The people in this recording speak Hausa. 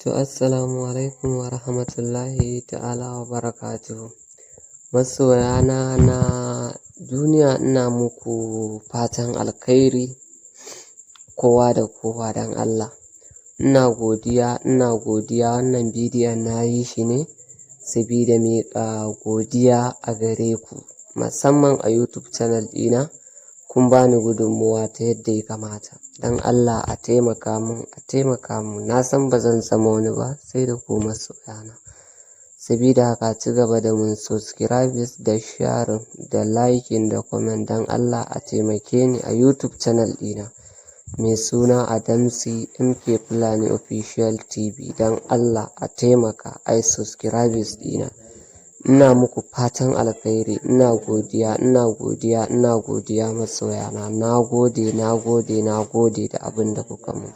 To assalamu alaikum wa rahmatullahi ta'ala wa barakatuhu. Masoyana na duniya, ina muku fatan alkhairi kowa da kowa dan Allah. Ina godiya wannan bidiyon na yi shi ne sabida miƙa godiya a gare ku, musamman a YouTube channel ɗina. Kun bani gudunmuwa ta yadda ya kamata. Dan Allah a taimaka mun, na san ba zan zama wani ba sai da ku masoyana. Sabida haka ci gaba da mun subscribers da sharing da liking da comment. Dan Allah a taimake ni a YouTube channel ɗina mai suna Adamsi MK Fulani Official TV. Dan Allah a taimaka ai subscribers ɗina. Ina muku fatan alkhairi, ina godiya masoyana. Na gode da abin da kuka mun.